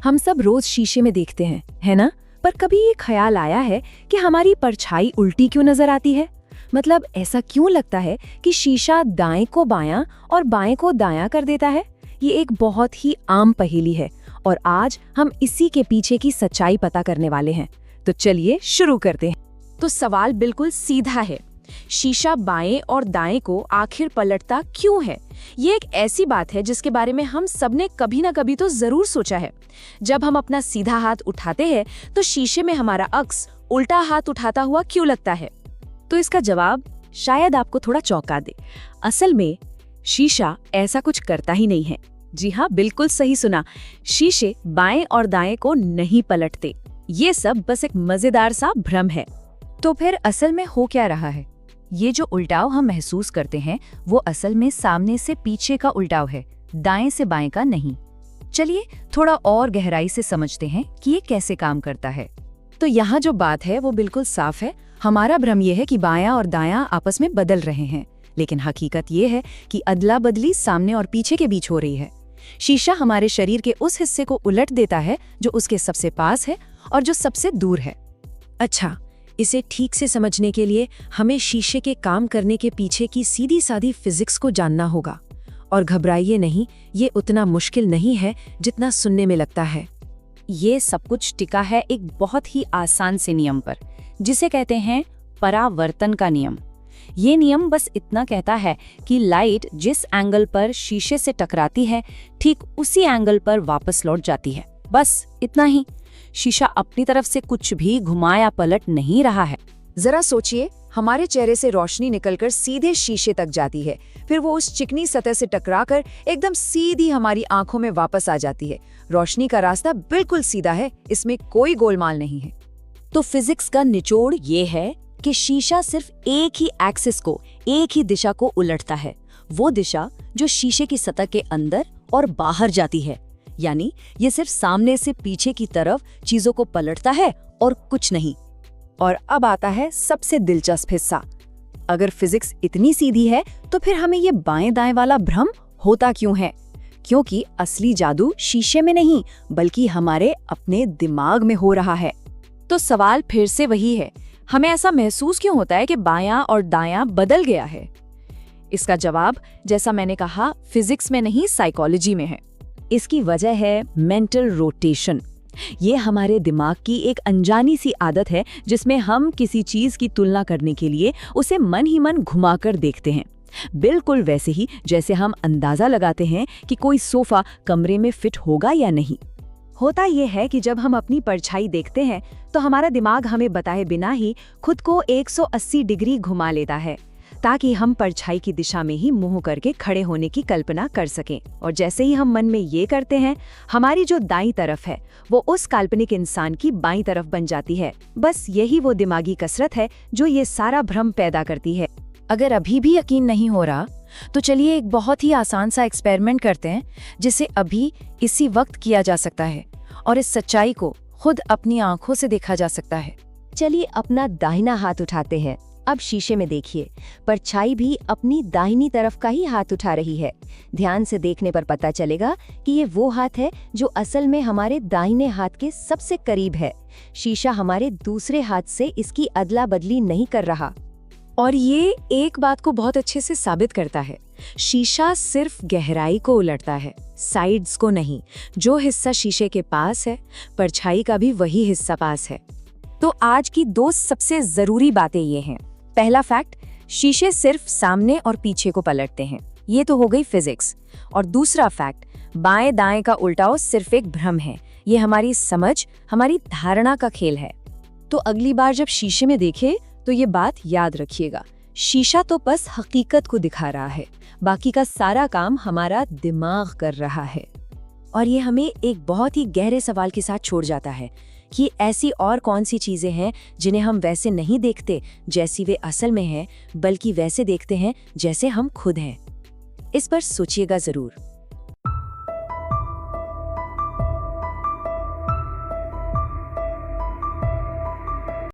हम सब रोज शीशे में देखते हैं, है ना? पर कभी ये ख्याल आया है कि हमारी परछाई उल्टी क्यों नजर आती है? मतलब ऐसा क्यों लगता है कि शीशा दाएं को बायां और बाएं को दायां कर देता है? ये एक बहुत ही आम पहेली है और आज हम इसी के पीछे की सच्चाई पता करने वाले हैं। तो चलिए शुरू करते हैं। तो सवाल बिल्कुल सीधा है, शीशा बाएं और दाएं को आखिर पलटता क्यों है? ये एक ऐसी बात है जिसके बारे में हम सबने कभी ना कभी तो जरूर सोचा है। जब हम अपना सीधा हाथ उठाते हैं तो शीशे में हमारा अक्स उल्टा हाथ उठाता हुआ क्यों लगता है? तो इसका जवाब शायद आपको थोड़ा चौंका दे। असल में शीशा ऐसा कुछ करता ही नहीं है। जी हाँ, बिल्कुल सही सुना, शीशे बाएं और दाएं को नहीं पलटते। ये सब बस एक मजेदार सा भ्रम है। तो फिर असल में हो क्या रहा है? ये जो उल्टाव हम महसूस करते हैं वो असल में सामने से पीछे का उल्टाव है, दाएं से बाएं का नहीं। चलिए थोड़ा और गहराई से समझते हैं कि ये कैसे काम करता है। तो यहाँ जो बात है वो बिल्कुल साफ है। हमारा भ्रम ये है कि बायां और दायां आपस में बदल रहे हैं, लेकिन हकीकत ये है कि अदला बदली सामने और पीछे के बीच हो रही है। शीशा हमारे शरीर के उस हिस्से को उलट देता है जो उसके सबसे पास है और जो सबसे दूर है। अच्छा, इसे ठीक से समझने के लिए हमें शीशे के काम करने के पीछे की सीधी सादी फिजिक्स को जानना होगा। और घबराइए नहीं, ये उतना मुश्किल नहीं है जितना सुनने में लगता है। ये सब कुछ टिका है एक बहुत ही आसान से नियम पर, जिसे कहते हैं परावर्तन का नियम। ये नियम बस इतना कहता है कि लाइट जिस एंगल पर शीशे से टकराती है ठीक उसी एंगल पर वापस लौट जाती है। बस इतना ही। शीशा अपनी तरफ से कुछ भी घुमा या पलट नहीं रहा है। जरा सोचिए, हमारे चेहरे से रोशनी निकलकर सीधे शीशे तक जाती है, फिर वो उस चिकनी सतह से टकराकर एकदम सीधी हमारी आंखों में वापस आ जाती है। रोशनी का रास्ता बिल्कुल सीधा है, इसमें कोई गोलमाल नहीं है। तो फिजिक्स का निचोड़ ये है कि शीशा सिर्फ एक ही एक्सिस को, एक ही दिशा को उलटता है, वो दिशा जो शीशे की सतह के अंदर और बाहर जाती है। यानी ये सिर्फ सामने से पीछे की तरफ चीजों को पलटता है और कुछ नहीं। और अब आता है सबसे दिलचस्प हिस्सा। अगर फिजिक्स इतनी सीधी है तो फिर हमें ये बाएं दाएं वाला भ्रम होता क्यों है? क्योंकि असली जादू शीशे में नहीं बल्कि हमारे अपने दिमाग में हो रहा है। तो सवाल फिर से वही है, हमें ऐसा महसूस क्यों होता है कि बायां और दायां बदल गया है? इसका जवाब, जैसा मैंने कहा, फिजिक्स में नहीं साइकोलॉजी में है। इसकी वजह है मेंटल रोटेशन। ये हमारे दिमाग की एक अनजानी सी आदत है जिसमें हम किसी चीज की तुलना करने के लिए उसे मन ही मन घुमाकर देखते हैं। बिल्कुल वैसे ही जैसे हम अंदाजा लगाते हैं कि कोई सोफा कमरे में फिट होगा या नहीं। होता यह है कि जब हम अपनी परछाई देखते हैं तो हमारा दिमाग हमें बताए बिना ही खुद को 180 डिग्री घुमा लेता है, ताकि हम परछाई की दिशा में ही मुंह करके खड़े होने की कल्पना कर सकें। और जैसे ही हम मन में ये करते हैं, हमारी जो दाईं तरफ है वो उस काल्पनिक इंसान की बाईं तरफ बन जाती है। बस यही वो दिमागी कसरत है जो ये सारा भ्रम पैदा करती है। अगर अभी भी यकीन नहीं हो रहा तो चलिए एक बहुत ही आसान सा एक्सपेरिमेंट करते हैं, जिसे अभी इसी वक्त किया जा सकता है और इस सच्चाई को खुद अपनी आंखों से देखा जा सकता है। चलिए अपना दाहिना हाथ उठाते हैं। अब शीशे में देखिए, परछाई भी अपनी दाहिनी तरफ का ही हाथ उठा रही है। ध्यान से देखने पर पता चलेगा कि ये वो हाथ है जो असल में हमारे दाहिने हाथ के सबसे करीब है। शीशा हमारे दूसरे हाथ से इसकी अदला बदली नहीं कर रहा। और ये एक बात को बहुत अच्छे से साबित करता है, शीशा सिर्फ गहराई को उलटता है, साइड्स को नहीं। जो हिस्सा शीशे के पास है, परछाई का भी वही हिस्सा पास है। तो आज की दो सबसे जरूरी बातें ये हैं। पहला फैक्ट, शीशे सिर्फ सामने और पीछे को पलटते हैं, ये तो हो गई फिजिक्स। और दूसरा फैक्ट, बाएं दाएं का उल्टाव सिर्फ एक भ्रम है, ये हमारी समझ, हमारी धारणा का खेल है। तो अगली बार जब शीशे में देखे तो ये बात याद रखिएगा, शीशा तो बस हकीकत को दिखा रहा है, बाकी का सारा काम हमारा दिमाग कर रहा है। और ये हमें एक बहुत ही गहरे सवाल के साथ छोड़ जाता है कि ऐसी और कौन सी चीजें हैं जिन्हें हम वैसे नहीं देखते जैसी वे असल में हैं, बल्कि वैसे देखते हैं जैसे हम खुद हैं। इस पर सोचिएगा जरूर।